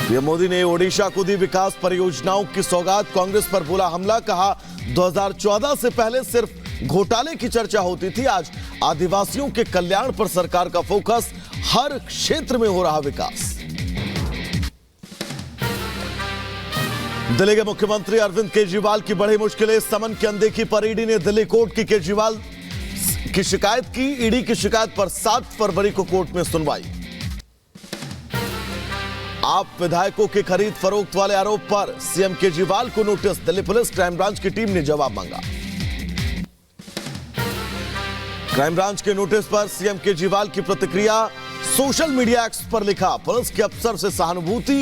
PM Modi ने ओडिशा को दी विकास परियोजनाओं की सौगात, कांग्रेस पर बोला हमला, कहा 2014 से पहले सिर्फ घोटाले की चर्चा होती थी, आज आदिवासियों के कल्याण पर सरकार का फोकस, हर क्षेत्र में हो रहा विकास। दिल्ली के मुख्यमंत्री अरविंद केजरीवाल की बड़ी मुश्किलें, समन की अनदेखी पर ईडी ने दिल्ली कोर्ट की केजरीवाल की शिकायत की, ईडी की शिकायत पर 7 फरवरी को कोर्ट में सुनवाई। आप विधायकों की खरीद फरोख्त वाले आरोप पर सीएम केजरीवाल को notice, Delhi police crime branch की टीम ने जवाब मांगा। क्राइम ब्रांच के नोटिस पर सीएम केजरीवाल की प्रतिक्रिया, सोशल मीडिया एक्स पर लिखा, पुलिस के अफसर से सहानुभूति,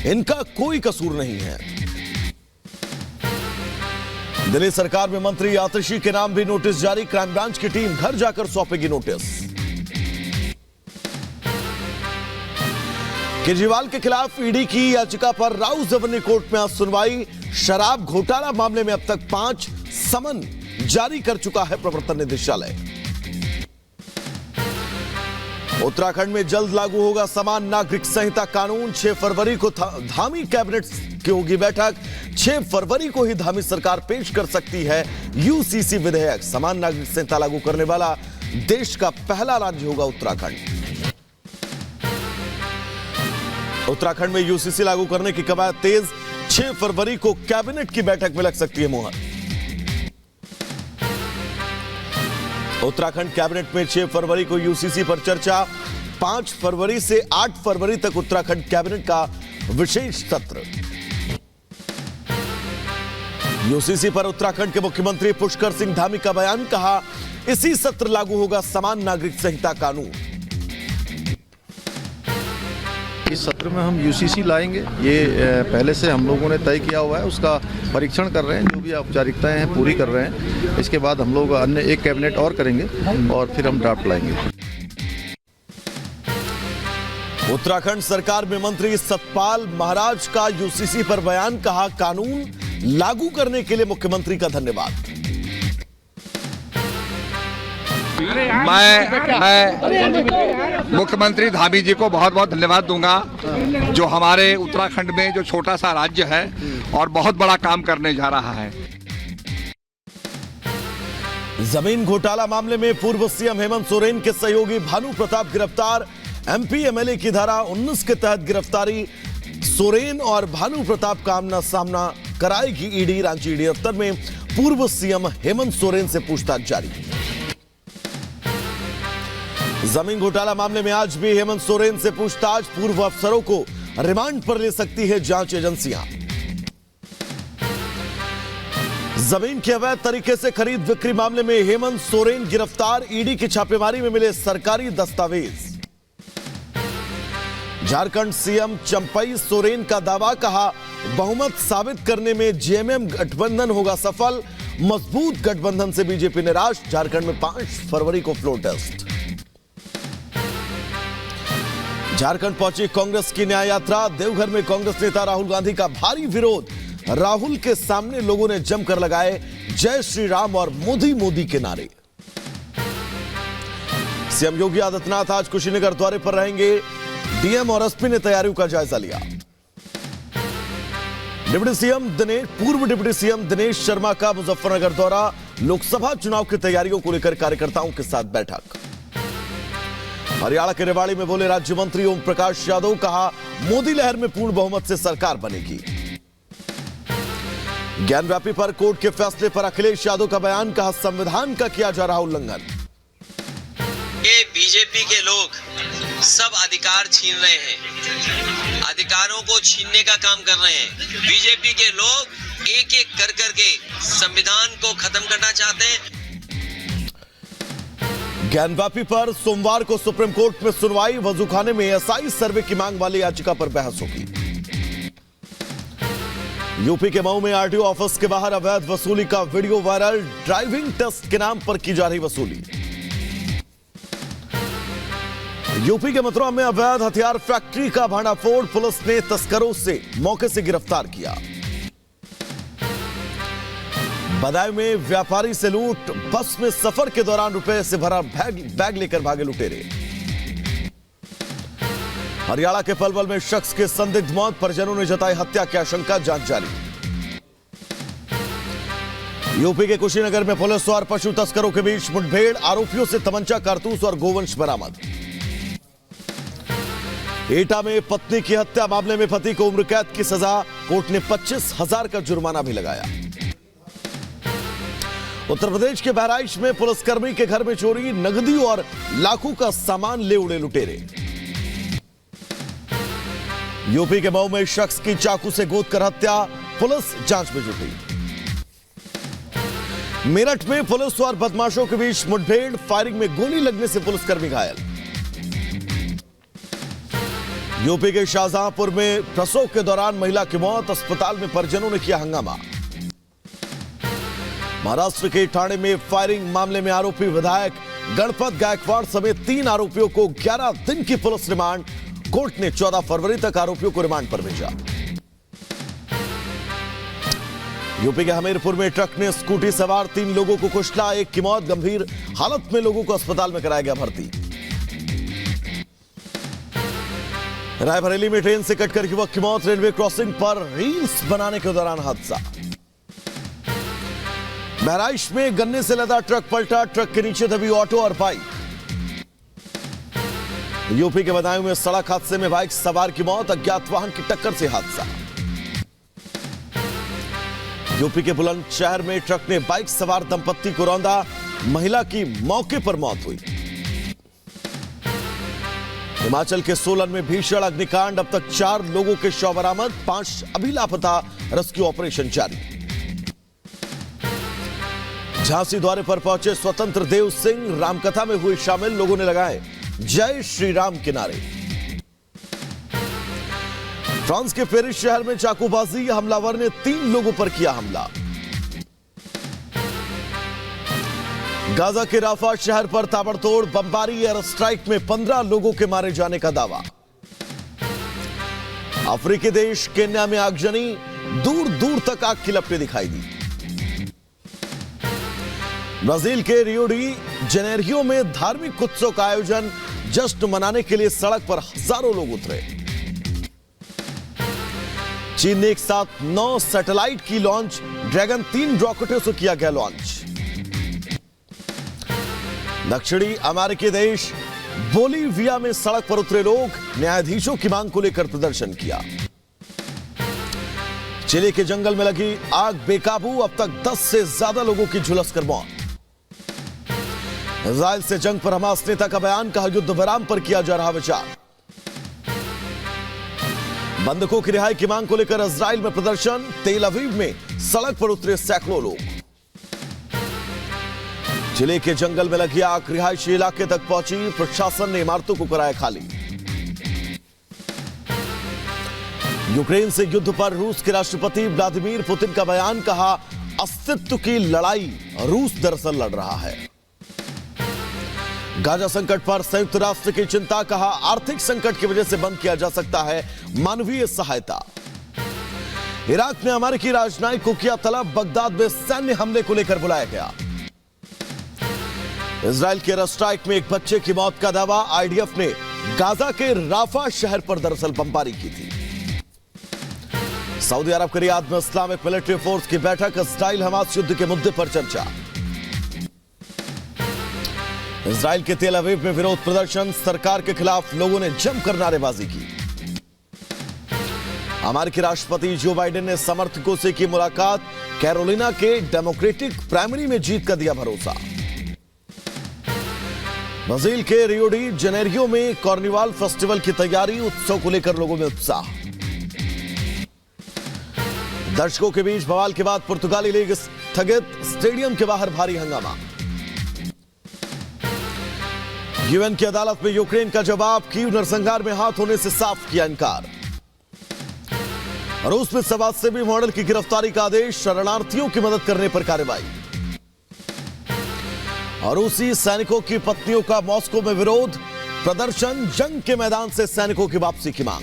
इनका कोई कसूर नहीं है। दिल्ली सरकार में मंत्री आतिशी के नाम भी नोटिस जारी, क्राइम ब्रांच की टीम घर जाकर सौंपेगी नोटिस। केजरीवाल के खिलाफ ईडी की याचिका पर राउस एवेन्यू कोर्ट में आज सुनवाई, शराब घोटाला मामले में अब तक 5 समन जारी कर चुका है प्रवर्तन निदेशालय। उत्तराखंड में जल्द लागू होगा समान नागरिक संहिता कानून, 6 फरवरी को धामी कैबिनेट की होगी बैठक, 6 फरवरी को ही धामी सरकार पेश कर सकती है यूसीसी विधेयक, समान नागरिक संहिता लागू करने वाला देश का पहला राज्य होगा उत्तराखंड। उत्तराखंड में यूसीसी लागू करने की कवायद तेज, 6 फरवरी को कैबिनेट की बैठक में लग सकती है मुहर। उत्तराखंड कैबिनेट में 6 फरवरी को यूसीसी पर चर्चा, 5 फरवरी से 8 फरवरी तक उत्तराखंड कैबिनेट का विशेष सत्र। यूसीसी पर उत्तराखंड के मुख्यमंत्री पुष्कर सिंह धामी का बयान, कहा इसी सत्र लागू होगा समान नागरिक संहिता कानून। इस सत्र में हम यूसीसी लाएंगे, ये पहले से हम लोगों ने तय किया हुआ है, उसका परीक्षण कर रहे हैं, जो भी औपचारिकताएं हैं पूरी कर रहे हैं। इसके बाद हम लोग अन्य एक कैबिनेट और करेंगे और फिर हम ड्राफ्ट लाएंगे। उत्तराखंड सरकार में मंत्री सतपाल महाराज का यूसीसी पर बयान, कहा कानून लागू करने के लिए मुख्यमंत्री का धन्यवाद। मैं मुख्यमंत्री धामी जी को बहुत बहुत धन्यवाद दूंगा, जो हमारे उत्तराखंड में जो छोटा सा राज्य है और बहुत बड़ा काम करने जा रहा है। जमीन घोटाला मामले में पूर्व सीएम हेमंत सोरेन के सहयोगी भानु प्रताप गिरफ्तार, एमपी एमएलए की धारा 19 के तहत गिरफ्तारी, सोरेन और भानु प्रताप का आमना सामना कराएगी ईडी, रांची ईडी दफ्तर में पूर्व सीएम हेमंत सोरेन से पूछताछ जारी। जमीन घोटाला मामले में आज भी हेमंत सोरेन से पूछताछ, पूर्व अफसरों को रिमांड पर ले सकती है जांच एजेंसियां। जमीन के अवैध तरीके से खरीद बिक्री मामले में हेमंत सोरेन गिरफ्तार, ईडी की छापेमारी में मिले सरकारी दस्तावेज। झारखंड सीएम चंपई सोरेन का दावा, कहा बहुमत साबित करने में जेएमएम गठबंधन होगा सफल, मजबूत गठबंधन से बीजेपी निराश, झारखंड में 5 फरवरी को फ्लोर टेस्ट। झारखंड पहुंची कांग्रेस की न्याय यात्रा, देवघर में कांग्रेस नेता राहुल गांधी का भारी विरोध, राहुल के सामने लोगों ने जमकर लगाए जय श्री राम और मोदी मोदी के नारे। सीएम योगी आदित्यनाथ आज कुशीनगर दौरे पर रहेंगे, डीएम और एसपी ने तैयारियों का जायजा लिया। पूर्व डिप्टी सीएम दिनेश शर्मा का मुजफ्फरनगर दौरा, लोकसभा चुनाव की तैयारियों को लेकर कार्यकर्ताओं के साथ बैठक। हरियाणा के रेवाड़ी में बोले राज्य मंत्री ओम प्रकाश यादव, कहा मोदी लहर में पूर्ण बहुमत से सरकार बनेगी। ज्ञानव्यापी पर कोर्ट के फैसले पर अखिलेश यादव का बयान, कहा संविधान का किया जा रहा उल्लंघन। ये बीजेपी के लोग सब अधिकार छीन रहे हैं, अधिकारों को छीनने का काम कर रहे हैं। बीजेपी के लोग एक एक कर करके संविधान को खत्म करना चाहते हैं। ज्ञानव्यापी पर सोमवार को सुप्रीम कोर्ट में सुनवाई, वजूखाने में एसआई सर्वे की मांग वाली याचिका पर बहस होगी। यूपी के मऊ में आरटीओ ऑफिस के बाहर अवैध वसूली का वीडियो वायरल, ड्राइविंग टेस्ट के नाम पर की जा रही वसूली। यूपी के मथुरा में अवैध हथियार फैक्ट्री का भांडाफोड़, पुलिस ने तस्करों से मौके से गिरफ्तार किया। बदायूं में व्यापारी से लूट, बस में सफर के दौरान रुपए से भरा बैग लेकर भागे लुटेरे। हरियाणा के पलवल में शख्स के संदिग्ध मौत, परिजनों ने जताई हत्या की आशंका, जांच जारी। यूपी के कुशीनगर में पुलिस और पशु तस्करों के बीच मुठभेड़, आरोपियों से तमंचा, कारतूस और गोवंश बरामद। एटा में पत्नी की हत्या मामले में पति को उम्र कैद की सजा, कोर्ट ने 25,000 का जुर्माना भी लगाया। उत्तर प्रदेश के बहराइच में पुलिसकर्मी के घर में चोरी, नकदी और लाखों का सामान ले उड़े लुटेरे। यूपी के मऊ में शख्स की चाकू से गोद कर हत्या, पुलिस जांच में जुटी। मेरठ में पुलिस और बदमाशों के बीच मुठभेड़, फायरिंग में गोली लगने से पुलिसकर्मी घायल। यूपी के शाहजहांपुर में प्रसव के दौरान महिला की मौत, अस्पताल में परिजनों ने किया हंगामा। महाराष्ट्र के ठाणे में फायरिंग मामले में आरोपी विधायक गणपत गायकवाड़ समेत 3 आरोपियों को 11 दिन की पुलिस रिमांड, कोर्ट ने 14 फरवरी तक आरोपियों को रिमांड पर भेजा। यूपी के हमीरपुर में ट्रक ने स्कूटी सवार 3 लोगों को कुचला, एक की मौत, गंभीर हालत में लोगों को अस्पताल में कराया गया भर्ती। रायबरेली में ट्रेन से कटकर युवक की मौत, रेलवे क्रॉसिंग पर रील्स बनाने के दौरान हादसा। बहराइच में गन्ने से लदा ट्रक पलटा, ट्रक के नीचे दबी ऑटो और बाइक। यूपी के बदायूं में सड़क हादसे में बाइक सवार की मौत, अज्ञात वाहन की टक्कर से हादसा। यूपी के बुलंदशहर में ट्रक ने बाइक सवार दंपत्ति को रौंदा, महिला की मौके पर मौत हुई। हिमाचल के सोलन में भीषण अग्निकांड, अब तक 4 लोगों के शव बरामद, 5 अभी लापता, रेस्क्यू ऑपरेशन जारी। झांसी द्वारे पर पहुंचे स्वतंत्र देव सिंह, रामकथा में हुए शामिल, लोगों ने लगाए जय श्री राम के नारे। फ्रांस के पेरिस शहर में चाकूबाजी, हमलावर ने 3 लोगों पर किया हमला। गाजा के राफा शहर पर ताबड़तोड़ बमबारी, एयर स्ट्राइक में 15 लोगों के मारे जाने का दावा। अफ्रीकी देश केन्या में आगजनी, दूर दूर तक आग की लपटें दिखाई दी। ब्राजील के रियो डी जेनेरियो में धार्मिक उत्सव का आयोजन, जश्न मनाने के लिए सड़क पर हजारों लोग उतरे। चीन ने एक साथ 9 सैटेलाइट की लॉन्च, ड्रैगन 3 रॉकेटों से किया गया लॉन्च। दक्षिणी अमेरिकी देश बोलीविया में सड़क पर उतरे लोग, न्यायाधीशों की मांग को लेकर प्रदर्शन किया। चिली के जंगल में लगी आग बेकाबू, अब तक 10 से ज्यादा लोगों की झुलसकर मौत। इजराइल से जंग पर हमास नेता का बयान, कहा युद्ध विराम पर किया जा रहा विचार। बंधकों की रिहाई की मांग को लेकर इजराइल में प्रदर्शन, तेल अवीव में सड़क पर उतरे सैकड़ों लोग। चिली के जंगल में लगी आग रिहायशी इलाके तक पहुंची, प्रशासन ने इमारतों को कराया खाली। यूक्रेन से युद्ध पर रूस के राष्ट्रपति व्लादिमीर पुतिन का बयान, कहा अस्तित्व की लड़ाई रूस दरअसल लड़ रहा है। गाजा संकट पर संयुक्त राष्ट्र की चिंता, कहा आर्थिक संकट की वजह से बंद किया जा सकता है मानवीय सहायता। इराक में अमेरिकी राजनयिक को किया तलब, बगदाद में सैन्य हमले को लेकर बुलाया गया। इजराइल के एयर स्ट्राइक में एक बच्चे की मौत का दावा, आईडीएफ ने गाजा के राफा शहर पर दरअसल बमबारी की थी। सऊदी अरब के रियाद में इस्लामिक मिलिट्री फोर्स की बैठक, इजराइल हमास युद्ध के मुद्दे पर चर्चा। इजराइल के तेल अवीव में विरोध प्रदर्शन, सरकार के खिलाफ लोगों ने जमकर नारेबाजी की। अमेरिकी राष्ट्रपति जो बाइडेन ने समर्थकों से की मुलाकात, कैरोलिना के डेमोक्रेटिक प्राइमरी में जीत का दिया भरोसा। ब्राजील के रियो डी जेनेरियो में कार्निवाल फेस्टिवल की तैयारी, उत्सव को लेकर लोगों में उत्साह। दर्शकों के बीच बवाल के बाद पुर्तगाली लीग स्थगित, स्टेडियम के बाहर भारी हंगामा। यूएन की अदालत में यूक्रेन का जवाब, कीव नरसंहार में हाथ होने से साफ किया इनकार। रूस में समाजसेवी मॉडल की गिरफ्तारी का आदेश, शरणार्थियों की मदद करने पर कार्रवाई। और रूसी सैनिकों की पत्नियों का मॉस्को में विरोध, प्रदर्शन, जंग के मैदान से सैनिकों की वापसी की मांग।